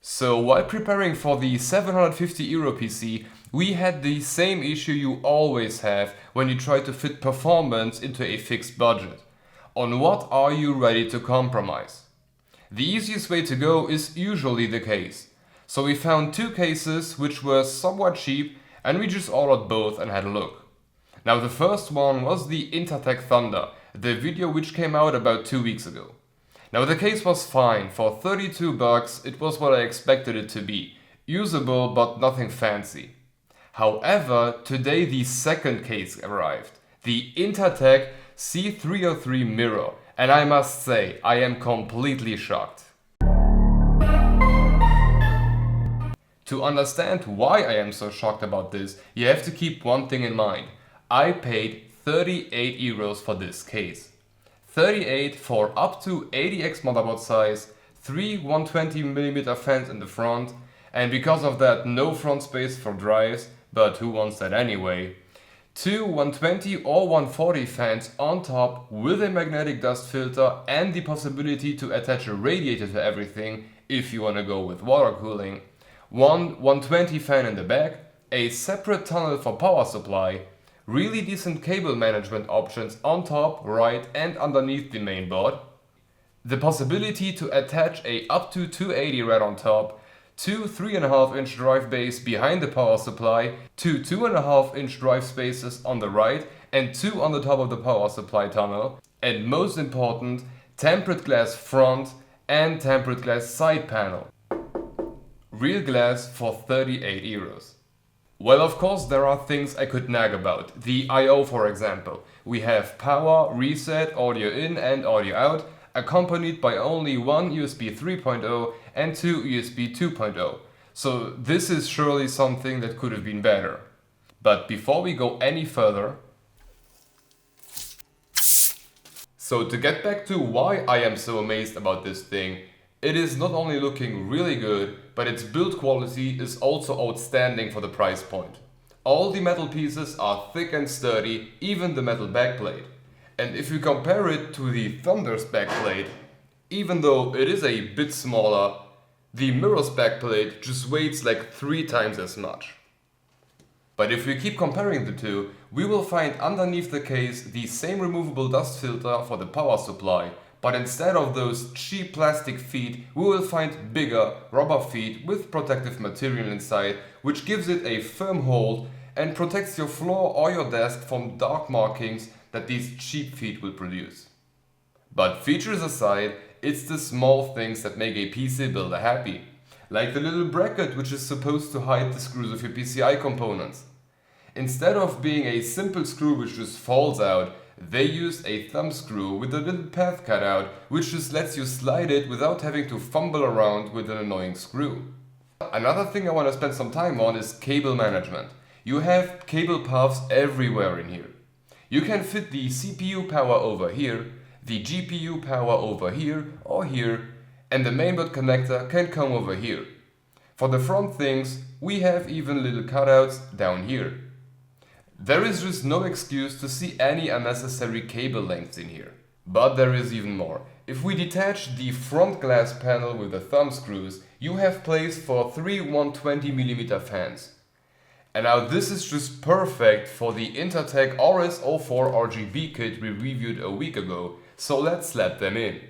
So while preparing for the €750 PC, we had the same issue you always have when you try to fit performance into a fixed budget. On what are you ready to compromise? The easiest way to go is usually the case. So we found two cases which were somewhat cheap and we just ordered both and had a look. Now the first one was the Intertech Thunder, the video which came out about 2 weeks ago. Now the case was fine, for $32 it was what I expected it to be, usable but nothing fancy. However, today the second case arrived, the Intertech C-303 mirror, and I must say, I am completely shocked. To understand why I am so shocked about this, you have to keep one thing in mind. I paid €38 for this case. 38 for up to 80x motherboard size, 3 120mm fans in the front, and because of that no front space for drives, but who wants that anyway? 2 120 or 140 fans on top with a magnetic dust filter and the possibility to attach a radiator to everything if you want to go with water cooling. 1 120 fan in the back, a separate tunnel for power supply, really decent cable management options on top, right and underneath the main board, the possibility to attach a up to 280 rad on top, 2 3.5-inch drive bays behind the power supply, 2 2.5-inch drive spaces on the right and 2 on the top of the power supply tunnel, and most important, tempered glass front and tempered glass side panel. Real glass for €38. Well, of course there are things I could nag about. The I/O, for example. We have power, reset, audio in and audio out, accompanied by only one USB 3.0 and two USB 2.0. So this is surely something that could have been better. But before we go any further, so to get back to why I am so amazed about this thing, it is not only looking really good, but its build quality is also outstanding for the price point. All the metal pieces are thick and sturdy, even the metal backplate. And if you compare it to the Thunder's backplate, even though it is a bit smaller, the Mirror's backplate just weighs like 3 times as much. But if we keep comparing the two, we will find underneath the case the same removable dust filter for the power supply, but instead of those cheap plastic feet, we will find bigger rubber feet with protective material inside, which gives it a firm hold and protects your floor or your desk from dark markings that these cheap feet will produce. But features aside, it's the small things that make a PC builder happy. Like the little bracket which is supposed to hide the screws of your PCI components. Instead of being a simple screw which just falls out, they used a thumb screw with a little path cut out, which just lets you slide it without having to fumble around with an annoying screw. Another thing I want to spend some time on is cable management. You have cable paths everywhere in here. You can fit the CPU power over here, the GPU power over here or here, and the mainboard connector can come over here. For the front things, we have even little cutouts down here. There is just no excuse to see any unnecessary cable lengths in here. But there is even more. If we detach the front glass panel with the thumb screws, you have place for 3 120mm fans. And now this is just perfect for the Intertech RS04 RGB kit we reviewed a week ago, so let's slap them in.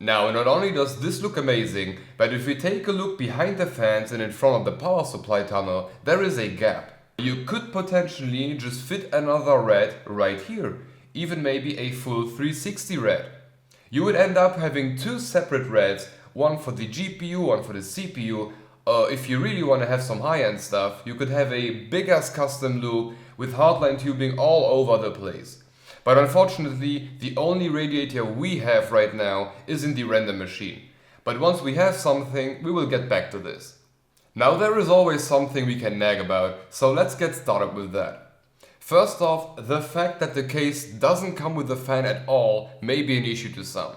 Now not only does this look amazing, but if we take a look behind the fans and in front of the power supply tunnel, there is a gap. You could potentially just fit another rad right here, even maybe a full 360 rad. You would end up having 2 separate rads, one for the GPU, one for the CPU. If you really want to have some high-end stuff, you could have a big-ass custom loop with hardline tubing all over the place. But unfortunately, the only radiator we have right now is in the render machine. But once we have something, we will get back to this. Now there is always something we can nag about, so let's get started with that. First off, the fact that the case doesn't come with a fan at all may be an issue to some.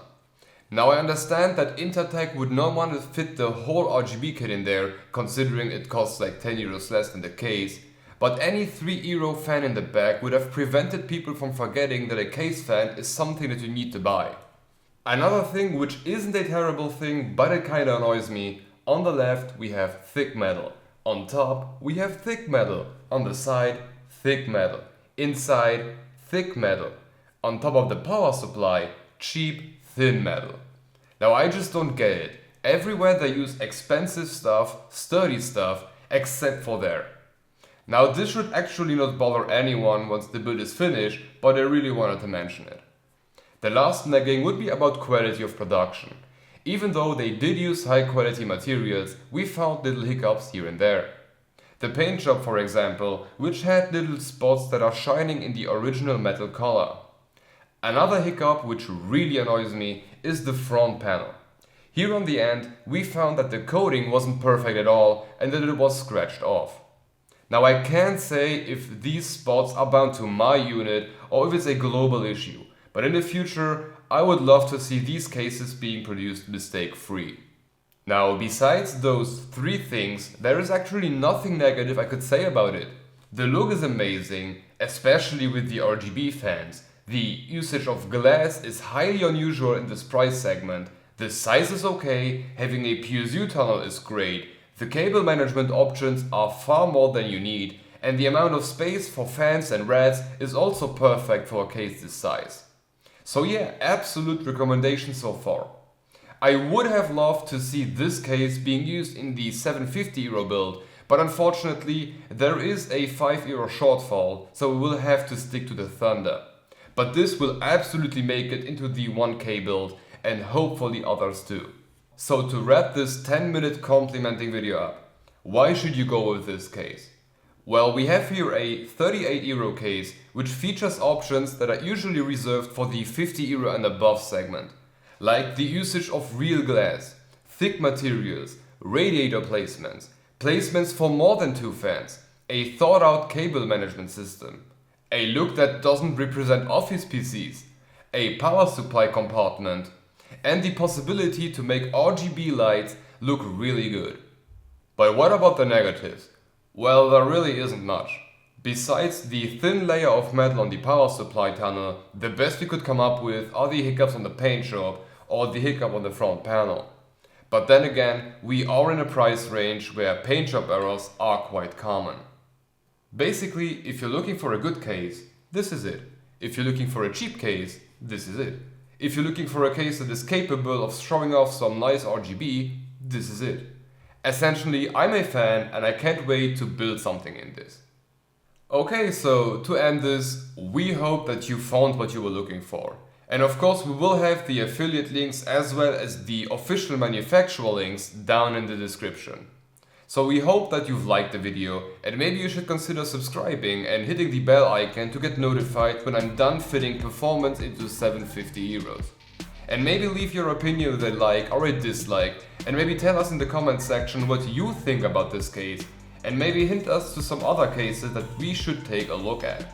Now I understand that Intertech would not want to fit the whole RGB kit in there, considering it costs like €10 less than the case, but any €3 fan in the back would have prevented people from forgetting that a case fan is something that you need to buy. Another thing which isn't a terrible thing, but it kinda annoys me, On the left we have thick metal. On top we have thick metal. On the side, thick metal. Inside, thick metal. On top of the power supply, cheap, thin metal. Now I just don't get it. Everywhere they use expensive stuff, sturdy stuff, except for there. Now this should actually not bother anyone once the build is finished, but I really wanted to mention it. The last nagging would be about quality of production. Even though they did use high quality materials, we found little hiccups here and there. The paint job, for example, which had little spots that are shining in the original metal color. Another hiccup which really annoys me is the front panel. Here on the end, we found that the coating wasn't perfect at all and that it was scratched off. Now I can't say if these spots are bound to my unit or if it's a global issue, but in the future I would love to see these cases being produced mistake-free. Now besides those three things, there is actually nothing negative I could say about it. The look is amazing, especially with the RGB fans. The usage of glass is highly unusual in this price segment. The size is okay, having a PSU tunnel is great, the cable management options are far more than you need, and the amount of space for fans and reds is also perfect for a case this size. So yeah, absolute recommendation so far. I would have loved to see this case being used in the 750 euro build, but unfortunately there is a 5 euro shortfall, so we will have to stick to the Thunder. But this will absolutely make it into the 1K build, and hopefully others too. So to wrap this 10-minute complimenting video up, why should you go with this case? Well, we have here a 38 euro case which features options that are usually reserved for the 50 euro and above segment, like the usage of real glass, thick materials, radiator placements, placements for more than 2 fans, a thought out cable management system, a look that doesn't represent office PCs, a power supply compartment, and the possibility to make RGB lights look really good. But what about the negatives? Well, there really isn't much. Besides the thin layer of metal on the power supply tunnel, the best we could come up with are the hiccups on the paint job or the hiccup on the front panel. But then again, we are in a price range where paint job errors are quite common. Basically, if you're looking for a good case, this is it. If you're looking for a cheap case, this is it. If you're looking for a case that is capable of showing off some nice RGB, this is it. Essentially, I'm a fan and I can't wait to build something in this. Okay, so to end this, we hope that you found what you were looking for. And of course we will have the affiliate links as well as the official manufacturer links down in the description. So we hope that you've liked the video and maybe you should consider subscribing and hitting the bell icon to get notified when I'm done fitting performance into 750 euros. And maybe leave your opinion with a like or a dislike and maybe tell us in the comment section what you think about this case and maybe hint us to some other cases that we should take a look at.